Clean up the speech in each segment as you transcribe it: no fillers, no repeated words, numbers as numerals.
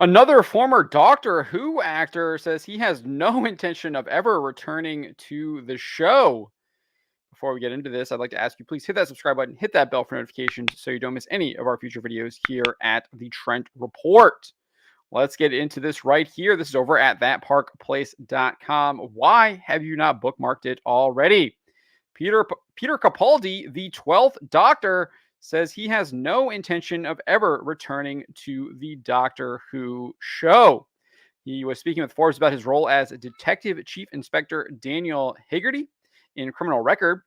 Another former Doctor Who actor says he has no intention of ever returning to the show. Before we get into this, I'd like to ask you please hit that subscribe button, hit that bell for notifications so you don't miss any of our future videos here at the Trent Report. Let's get into this right here. This is over at thatparkplace.com. Why have you not bookmarked it already? Peter Capaldi, the 12th Doctor, says he has no intention of ever returning to the Doctor Who show. He was speaking with Forbes about his role as Detective Chief Inspector Daniel Haggerty in Criminal Record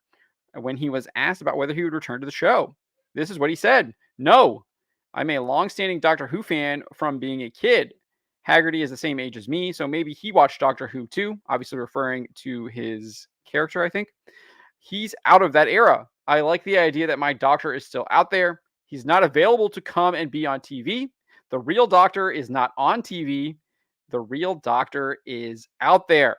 when he was asked about whether he would return to the show. This is what he said. No, I'm a longstanding Doctor Who fan from being a kid. Haggerty is the same age as me, so maybe he watched Doctor Who too, obviously referring to his character, I think. He's out of that era. I like the idea that my doctor is still out there. He's not available to come and be on TV. The real doctor is not on TV. The real doctor is out there.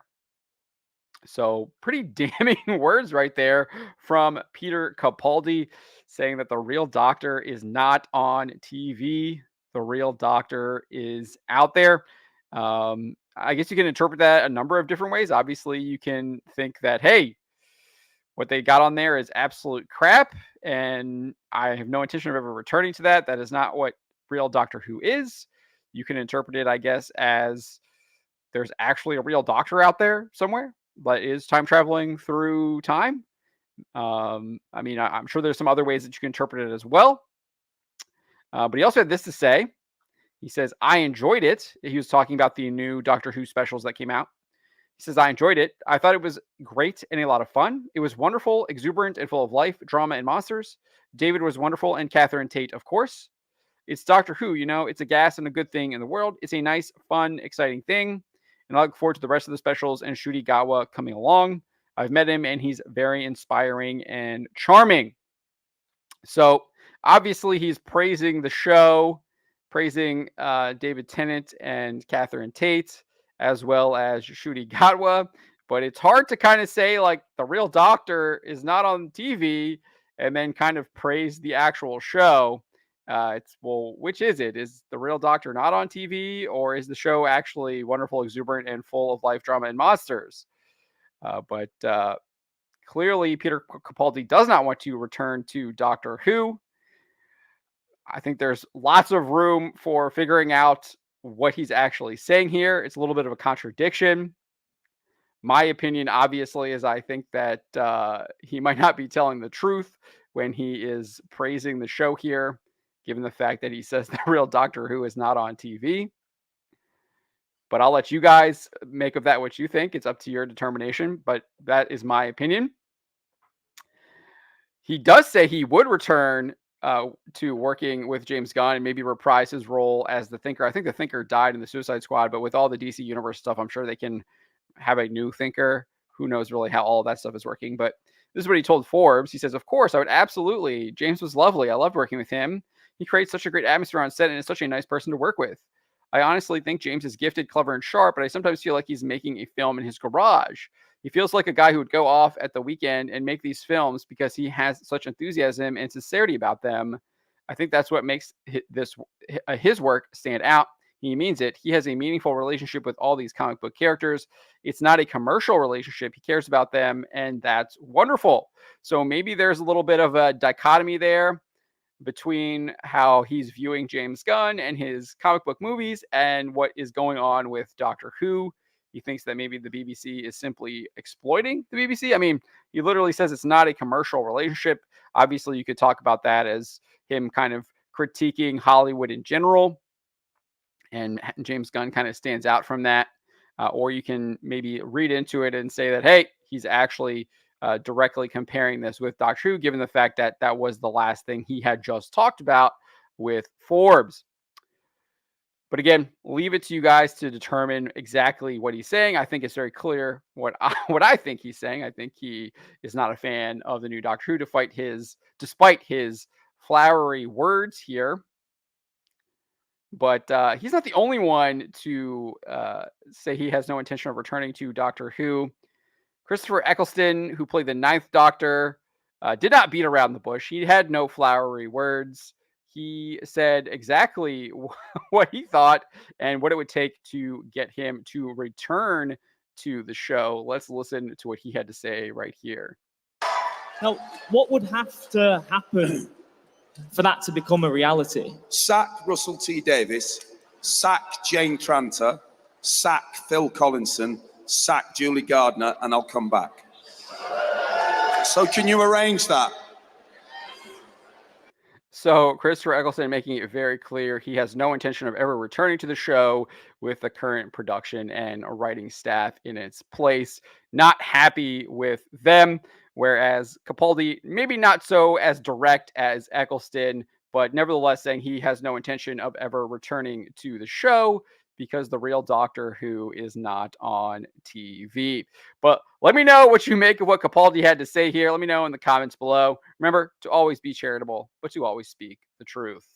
So, pretty damning words right there from Peter Capaldi saying that the real doctor is not on TV. The real doctor is out there. I guess you can interpret that a number of different ways. Obviously, you can think that, hey, what they got on there is absolute crap, and I have no intention of ever returning to that. That is not what real Doctor Who is. You can interpret it, I guess, as there's actually a real doctor out there somewhere that is time traveling through time. I'm sure there's some other ways that you can interpret it as well. But he also had this to say. He says, I enjoyed it. He was talking about the new Doctor Who specials that came out. He says, I enjoyed it. I thought it was great and a lot of fun. It was wonderful, exuberant, and full of life, drama, and monsters. David was wonderful, and Catherine Tate, of course. It's Doctor Who, it's a gas and a good thing in the world. It's a nice, fun, exciting thing. And I look forward to the rest of the specials and Ncuti Gatwa coming along. I've met him, and he's very inspiring and charming. So, obviously, he's praising the show, praising David Tennant and Catherine Tate, as well as Ncuti Gatwa. But it's hard to kind of say, like, the real doctor is not on TV and then kind of praise the actual show. Well, which is it? Is the real doctor not on TV, or is the show actually wonderful, exuberant, and full of life, drama, and monsters? But clearly, Peter Capaldi does not want to return to Doctor Who. I think there's lots of room for figuring out what he's actually saying here. It's a little bit of a contradiction. My opinion, obviously, is I think that he might not be telling the truth when he is praising the show here, given the fact that he says the real Doctor Who is not on TV. But I'll let you guys make of that what you think. It's up to your determination, but that is my opinion. He does say he would return to working with James Gunn and maybe reprise his role as the Thinker. I think the Thinker died in the Suicide Squad, but with all the DC Universe stuff, I'm sure they can have a new Thinker. Who knows really how all of that stuff is working, but this is what he told Forbes. He says, of course, I would absolutely. James was lovely. I loved working with him. He creates such a great atmosphere on set and is such a nice person to work with. I honestly think James is gifted, clever, and sharp, but I sometimes feel like he's making a film in his garage. He feels like a guy who would go off at the weekend and make these films because he has such enthusiasm and sincerity about them. I think that's what makes his work stand out. He means it. He has a meaningful relationship with all these comic book characters. It's not a commercial relationship. He cares about them, and that's wonderful. So maybe there's a little bit of a dichotomy there between how he's viewing James Gunn and his comic book movies and what is going on with Doctor Who. He thinks that maybe the BBC is simply exploiting the BBC. I mean, he literally says it's not a commercial relationship. Obviously, you could talk about that as him kind of critiquing Hollywood in general, and James Gunn kind of stands out from that. Or you can maybe read into it and say that, hey, he's actually directly comparing this with Doctor Who, given the fact that that was the last thing he had just talked about with Forbes. But again, leave it to you guys to determine exactly what he's saying. I think it's very clear what I think he's saying. I think he is not a fan of the new Doctor Who, despite his flowery words here. But he's not the only one to say he has no intention of returning to Doctor Who. Christopher Eccleston, who played the Ninth Doctor, did not beat around the bush. He had no flowery words. he said exactly what he thought and what it would take to get him to return to the show. Let's listen to what he had to say right here. Now, what would have to happen for that to become a reality? Sack Russell T Davies, sack Jane Tranter, sack Phil Collinson, sack Julie Gardner, and I'll come back. So can you arrange that? So Christopher Eccleston making it very clear he has no intention of ever returning to the show with the current production and writing staff in its place. Not happy with them. Whereas Capaldi, maybe not so as direct as Eccleston, but nevertheless saying he has no intention of ever returning to the show because the real Doctor Who is not on TV. But let me know what you make of what Capaldi had to say here. Let me know in the comments below. Remember to always be charitable, but to always speak the truth.